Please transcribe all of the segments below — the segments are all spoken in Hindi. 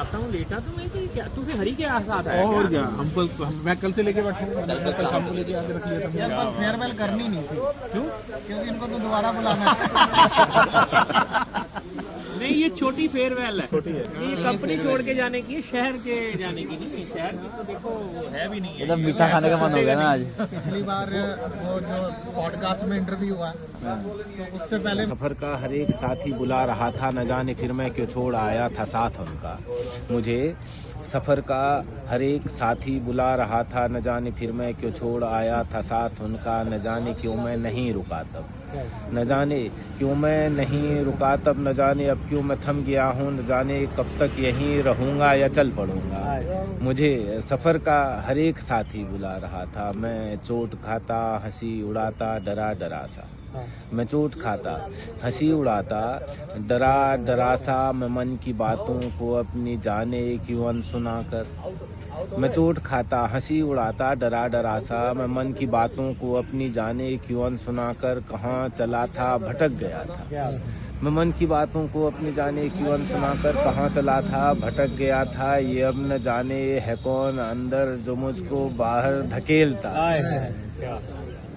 आता हूँ लेटा तो मैं कि क्या तू फिर हरी के साथ आया और क्या? क्या मैं कल से लेके बैठा हूँ, कल शाम को लेके आके रख लिया था। यार पर फेयरवेल करनी नहीं थी, क्यों? क्योंकि इनको तो दोबारा बुलाना है। नहीं ये छोटी फेयरवेल है, छोटी है। ये कंपनी छोड़ के जाने की है, शहर के जाने की नहीं। शहर की तो देखो है भी नहीं है, एकदम मीठा खाने का मन हो गया ना आज। पिछली बार वो जो पॉडकास्ट में इंटरव्यू हुआ तो उससे पहले सफर का हर एक साथी बुला रहा था, न जाने फिर मैं क्यों छोड़ आया था साथ उनका। मुझे सफर का हर एक साथी बुला रहा था, न जाने फिर मैं क्यों छोड़ आया था साथ उनका। न जाने क्यों मैं नहीं रुका तब, न जाने क्यों मैं नहीं रुका तब, न जाने अब क्यों मैं थम गया हूँ, न जाने कब तक यहीं रहूँगा या चल पड़ूँगा। मुझे सफ़र का हर एक साथी बुला रहा था, मैं चोट खाता हंसी उड़ाता डरा डरा सा। मैं चोट खाता हंसी उड़ाता डरा डरा सा, मैं मन की बातों को अपनी जाने क्यों अनसुना कर। मैं चोट खाता हंसी उड़ाता डरा डरा सा, मैं मन की बातों को अपनी जाने क्यों अनसुना कर। कहाँ चला था भटक गया था, मैं मन की बातों को अपनी जाने क्यों अनसुना कर। कहाँ चला था भटक गया था, ये अब न जाने है कौन अंदर जो मुझको बाहर धकेलता।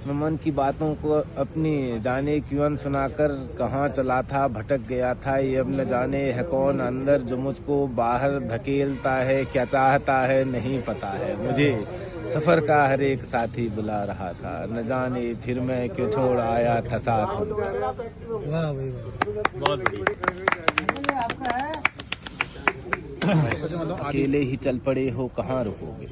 मैं मन की बातों को अपनी जाने क्यों सुनाकर कहाँ चला था भटक गया था, ये अब न जाने है कौन अंदर जो मुझको बाहर धकेलता है। क्या चाहता है नहीं पता है, मुझे सफर का हर एक साथी बुला रहा था, न जाने फिर मैं क्यों छोड़ आया था साथ उनका। वाह भाई वाह, बहुत बढ़िया। अकेले ही चल पड़े हो कहाँ रुकोगे,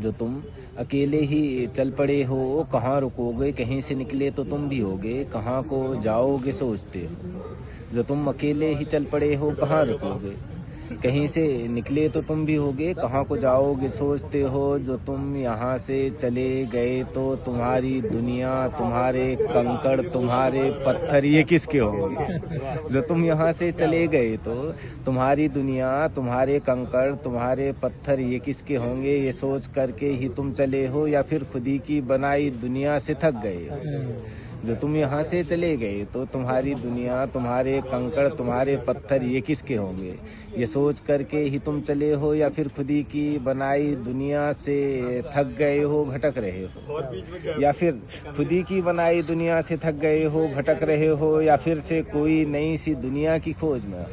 जो तुम अकेले ही चल पड़े हो कहाँ रुकोगे। कहीं से निकले तो तुम भी होगे, कहाँ को जाओगे सोचते हो। जो तुम अकेले ही चल पड़े हो कहाँ रुकोगे, कहीं से निकले तो तुम भी होगे, कहाँ को जाओगे सोचते हो। जो तुम यहाँ से चले गए तो तुम्हारी दुनिया तुम्हारे कंकड़ तुम्हारे पत्थर ये किसके होंगे। जो तुम यहाँ से चले गए तो तुम्हारी दुनिया तुम्हारे कंकड़ तुम्हारे पत्थर ये किसके होंगे। ये सोच करके ही तुम चले हो या फिर खुद ही की बनाई दुनिया से थक गए हो। जो तुम यहाँ से चले गए तो तुम्हारी दुनिया तुम्हारे कंकड़ तुम्हारे पत्थर ये किसके होंगे। ये सोच करके ही तुम चले हो या फिर खुदी की बनाई दुनिया से थक गए हो भटक रहे हो। या फिर खुदी की बनाई दुनिया से थक गए हो भटक रहे हो, या फिर से कोई नई सी दुनिया की खोज में हो।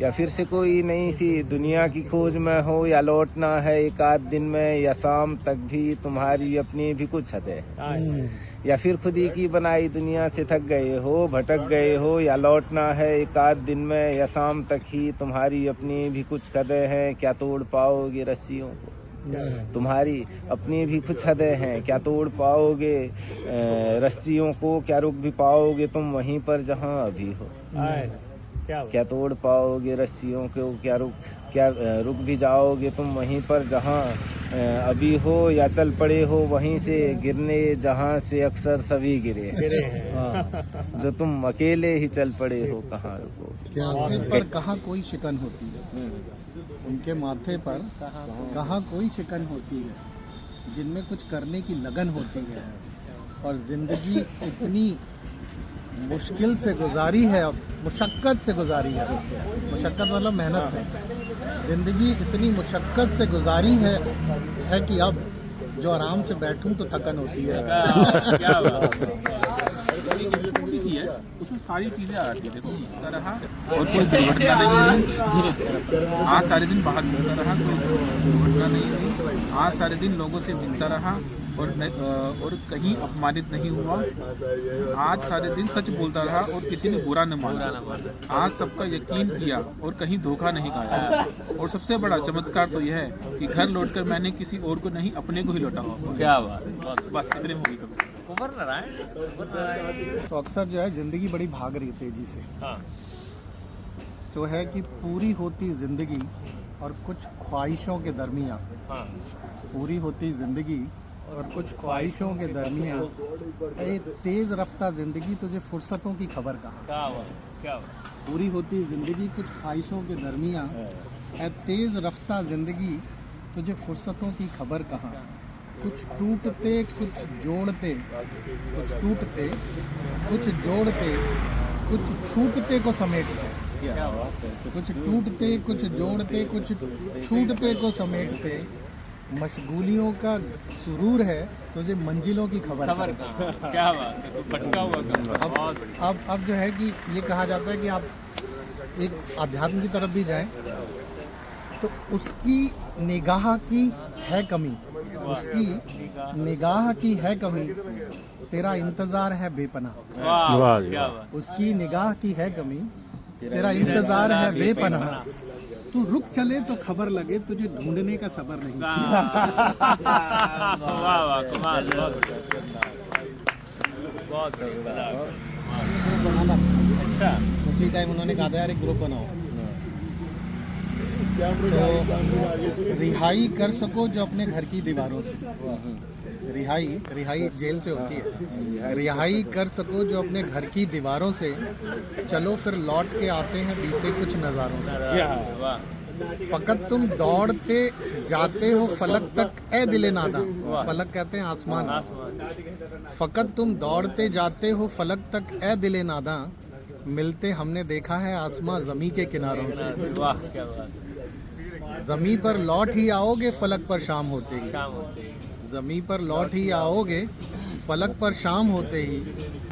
या फिर से कोई नई सी दुनिया की खोज में हो, या लौटना है एक आध दिन में या शाम तक भी तुम्हारी अपनी भी कुछ हद है। या फिर खुदी की बनाई दुनिया से थक गए हो भटक गए हो, या लौटना है एक आध दिन में या शाम तक ही तुम्हारी अपनी भी कुछ कदर हैं। क्या तोड़ पाओगे रस्सियों को, तुम्हारी अपनी भी कुछ हदें हैं। क्या तोड़ पाओगे रस्सियों को, क्या रुक भी पाओगे तुम वहीं पर जहां अभी हो। क्या तोड़ पाओगे रस्सियों को, क्या रुक भी जाओगे तुम वहीं पर जहां अभी हो। या चल पड़े हो वहीं से गिरने जहां से अक्सर सभी गिरे हैं। जो तुम अकेले ही चल पड़े हो कहाँ रुकोगे। माथे पर कहाँ कोई शिकन होती है, उनके माथे पर कहाँ कोई शिकन होती है, जिनमें कुछ करने की लगन होती है। और जिंदगी इतनी मुश्किल से गुजारी है, मुशक्क़त से गुजारी है। मुशक्क़त मतलब मेहनत से। ज़िंदगी इतनी मुशक्क़त से गुजारी है कि अब जो आराम से बैठूं तो थकन होती है। क्या बात है। छोटी सी है, उसमें सारी चीजें आ जाती है। देखो घूमता रहा और कोई दुर्घटना नहीं हुई। आज सारे दिन बाहर घूमता रहा, कोई दुर्घटना नहीं हुई। आज सारे दिन लोगों से मिलता रहा और कहीं अपमानित नहीं हुआ। आज सारे दिन सच बोलता रहा और किसी ने बुरा न माना। आज सबका यकीन किया और कहीं धोखा नहीं खाया। और सबसे बड़ा चमत्कार तो यह है कि घर लौटकर मैंने किसी और को नहीं अपने को ही लौटा हुआ। क्या बात, बस इतने होगी कभी। कुंवर नारायण। तो अक्सर जो है ज़िंदगी बड़ी भाग रही तेज़ी से। हाँ। तो है कि पूरी होती ज़िंदगी और कुछ ख्वाहिशों के दरमियाँ, हाँ। पूरी होती ज़िंदगी और कुछ ख्वाहिशों के दरमियाँ एक तेज़ रफ्ता ज़िंदगी तुझे फुर्सतों की खबर कहाँ। क्या बात, क्या बात। पूरी होती ज़िंदगी कुछ ख्वाहिशों के दरमियाँ है तेज़ रफ्ता ज़िंदगी तुझे फुर्सतों की खबर कहाँ। कुछ टूटते कुछ जोड़ते, कुछ टूटते कुछ जोड़ते, कुछ छूटते को समेटते। कुछ टूटते कुछ जोड़ते कुछ छूटते को समेटते, मशगूलियों का सुरूर है तुझे मंजिलों की खबर खबर का क्या बात है, तो पटका हुआ काम बहुत बढ़िया। अब जो है कि ये कहा जाता है कि आप एक अध्यात्म की तरफ भी जाएं तो उसकी निगाह की है कमी, उसकी निगाह की है कमी, तेरा इंतजार है बेपनाह। वाह क्या बात। उसकी निगाह की है कमी, तेरा इंतजार है बेपनाह, तू रुक चले तो खबर लगे तुझे ढूंढने का सबर नहीं। वाह वाह कमाल, बहुत अच्छा। उसी टाइम उन्होंने कहा था यार एक ग्रुप बनाओ, तो रिहाई कर सको जो अपने घर की दीवारों से, रिहाई जेल से होती है, रिहाई कर सको जो अपने घर की दीवारों से, चलो फिर लौट के आते हैं बीते कुछ नज़ारों से। फकत तुम दौड़ते जाते हो फलक तक ए दिले नादा, फलक कहते हैं आसमान, फकत तुम दौड़ते जाते हो फलक तक ए दिले नादा, मिलते हमने देखा है आसमां ज़मी के किनारों से। वाह क्या बात। ज़मी पर लौट ही आओगे फलक पर शाम होते ही, शाम होते ही ज़मी पर लौट ही आओगे फलक पर शाम होते ही,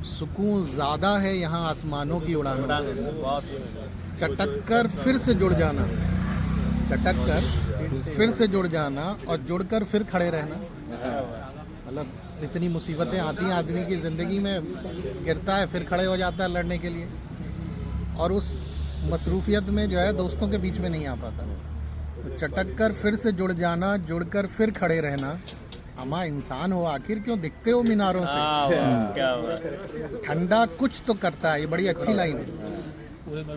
सुकून ज़्यादा है यहाँ आसमानों की उड़ानों से। बहुत चटक कर फिर से जुड़ जाना, चटक कर फिर से जुड़ जाना और जुड़कर फिर खड़े रहना। मतलब इतनी मुसीबतें आती हैं आदमी की ज़िंदगी में, गिरता है फिर खड़े हो जाता है लड़ने के लिए, और उस मसरूफियत में जो है दोस्तों के बीच में नहीं आ पाता। तो चटक कर फिर से जुड़ जाना, जुड़कर फिर खड़े रहना, अमा इंसान हो आखिर क्यों दिखते हो मीनारों से। क्या बात। ठंडा कुछ तो करता है, ये बड़ी अच्छी लाइन है,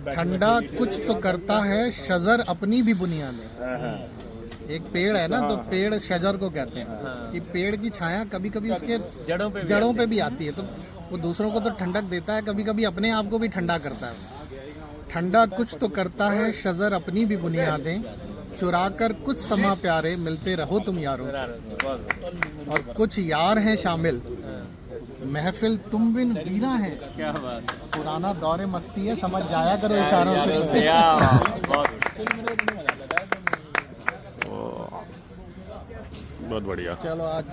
ठंडा कुछ तो करता है शजर अपनी भी बुनियाद है। एक पेड़ है ना, तो पेड़ शजर को कहते हैं कि पेड़ की छाया कभी कभी उसके जड़ों पे भी आती है, तो वो दूसरों को तो ठंडक देता है, कभी कभी अपने आप को भी ठंडा करता है। ठंडा कुछ तो करता है शजर अपनी भी बुनियादें, चुरा कर कुछ समा प्यारे मिलते रहो तुम यारों से। और कुछ यार हैं शामिल, महफिल तुम बिन वीरा है, क्या बात। पुराना दौरे मस्ती है, समझ जाया करो इशारों से। बहुत बढ़िया। चलो आज